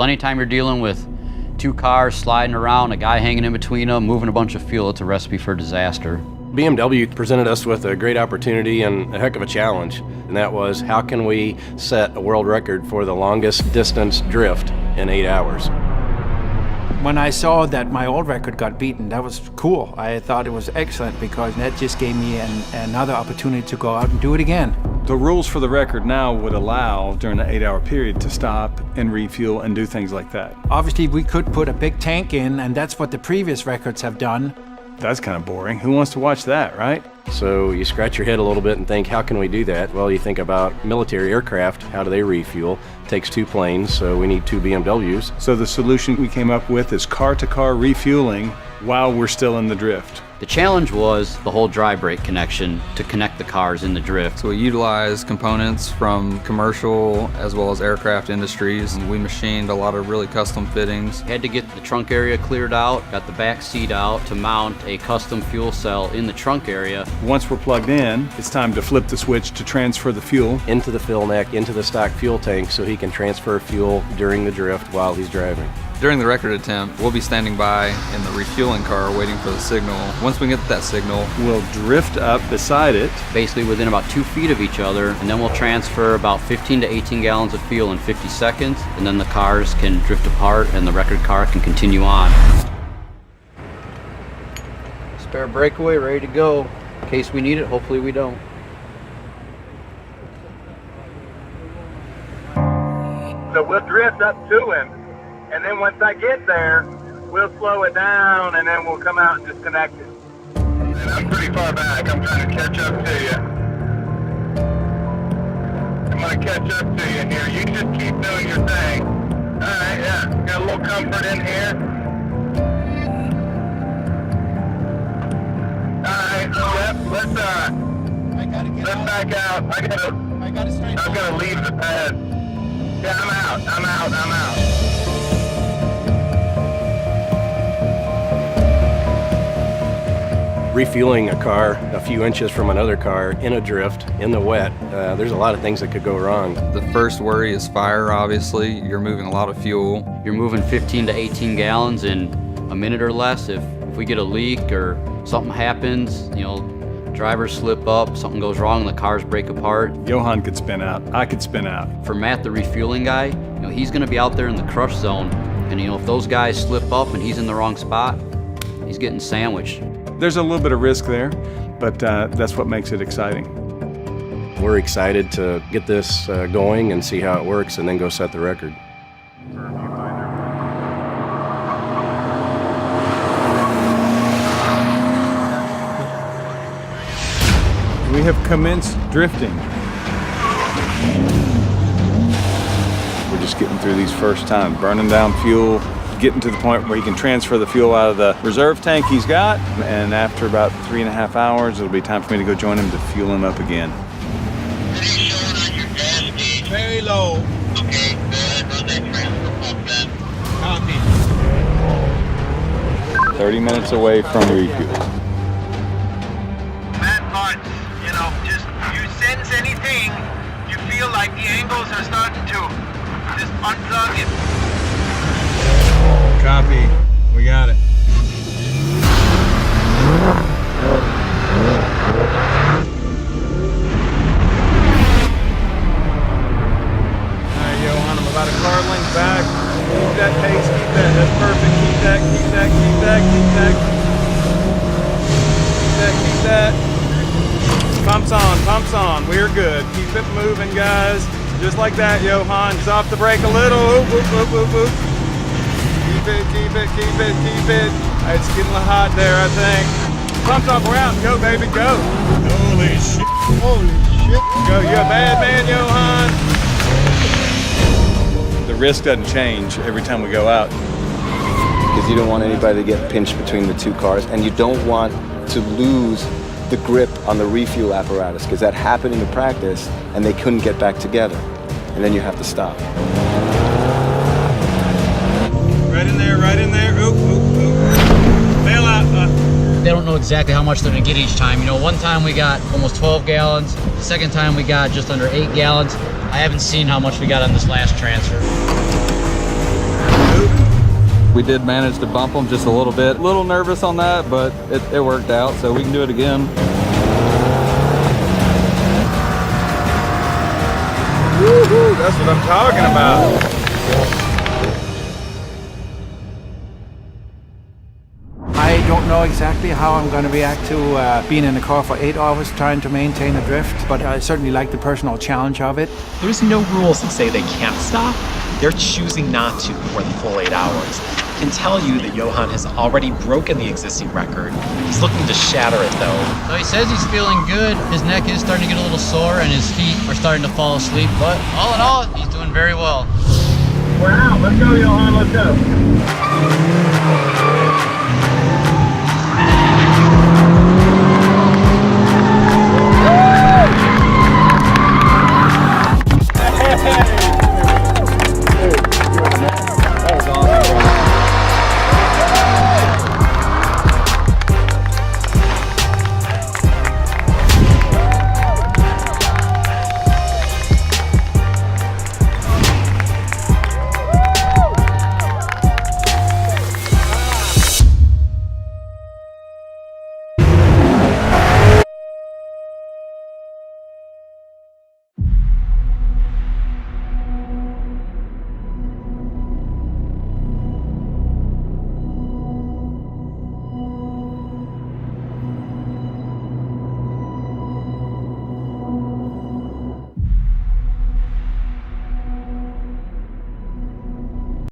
Anytime you're dealing with two cars sliding around, a guy hanging in between them, moving a bunch of fuel, it's a recipe for disaster. BMW presented us with a great opportunity and a heck of a challenge, and that was how can we set a world record for the longest distance drift in 8 hours. When I saw that my old record got beaten, that was cool. I thought it was excellent because that just gave me another opportunity to go out and do it again. The rules for the record now would allow, during the 8-hour period, to stop and refuel and do things like that. Obviously, we could put a big tank in, and that's what the previous records have done. That's kind of boring. Who wants to watch that, right? So you scratch your head a little bit and think, how can we do that? Well, you think about military aircraft, how do they refuel? It takes 2 planes, so we need 2 BMWs. So the solution we came up with is car-to-car refueling while we're still in the drift. The challenge was the whole dry brake connection to connect the cars in the drift. So we utilize components from commercial as well as aircraft industries, and we machined a lot of really custom fittings. Had to get the trunk area cleared out, got the back seat out to mount a custom fuel cell in the trunk area. Once we're plugged in, it's time to flip the switch to transfer the fuel Into the fill neck, into the stock fuel tank, so he can transfer fuel during the drift while he's driving. During the record attempt, we'll be standing by in the refueling car waiting for the signal. Once we get that signal, We'll drift up beside it. Basically within about 2 feet of each other, and then we'll transfer about 15 to 18 gallons of fuel in 50 seconds, and then the cars can drift apart and the record car can continue on. Spare breakaway ready to go. In case we need it, hopefully we don't. So we'll drift up to him, and then once I get there, we'll slow it down, and then we'll come out and disconnect it. And I'm pretty far back. I'm trying to catch up to you. I'm going to catch up to you here. You just keep doing your thing. All right, yeah. Got a little comfort in here. All right, yep. Let's back out. I'm gonna leave the pad. Yeah, I'm out. Refueling a car a few inches from another car in a drift, in the wet, there's a lot of things that could go wrong. the first worry is fire, obviously. You're moving a lot of fuel. You're moving 15 to 18 gallons in a minute or less. If we get a leak or something happens, drivers slip up, something goes wrong, the cars break apart. Johan could spin out. I could spin out. For Matt, the refueling guy, he's gonna be out there in the crush zone, and if those guys slip up and he's in the wrong spot, he's getting sandwiched. There's a little bit of risk there, but that's what makes it exciting. We're excited to get this going and see how it works and then go set the record. We have commenced drifting. We're just getting through these first times, burning down fuel, getting to the point where he can transfer the fuel out of the reserve tank he's got, and after about 3.5 hours, it'll be time for me to go join him to fuel him up again. Very low. Okay, good. Run that transfer pump then. Copy. 30 minutes away from refuel. That part, just you sense anything, you feel like the angles are starting to just unplug it. Copy. We got it. Alright, Johan, I'm about a car length back. Keep that pace, keep that. That's perfect. Keep that. Pumps on. We're good. Keep it moving, guys. Just like that, Johan. Just off the brake a little. Oop. Keep it. It's getting a little hot there, I think. Pumps off, we're out. Go, baby, go. Holy shit. Go, you're a bad man, Johan. The risk doesn't change every time we go out. Because you don't want anybody to get pinched between the two cars, and you don't want to lose the grip on the refuel apparatus, because that happened in the practice and they couldn't get back together, and then you have to stop. Right in there. Oop. Bail out. They don't know exactly how much they're gonna get each time. One time we got almost 12 gallons. The second time we got just under 8 gallons. I haven't seen how much we got on this last transfer. We did manage to bump them just a little bit. A little nervous on that, but it worked out, so we can do it again. Woo-hoo, that's what I'm talking about. I don't know exactly how I'm going to react to being in the car for 8 hours trying to maintain a drift, but I certainly like the personal challenge of it. There's no rules that say they can't stop. They're choosing not to for the full 8 hours. I can tell you that Johan has already broken the existing record. He's looking to shatter it though. So he says he's feeling good. His neck is starting to get a little sore and his feet are starting to fall asleep, but all in all, he's doing very well. We're out. Let's go, Johan. Let's go.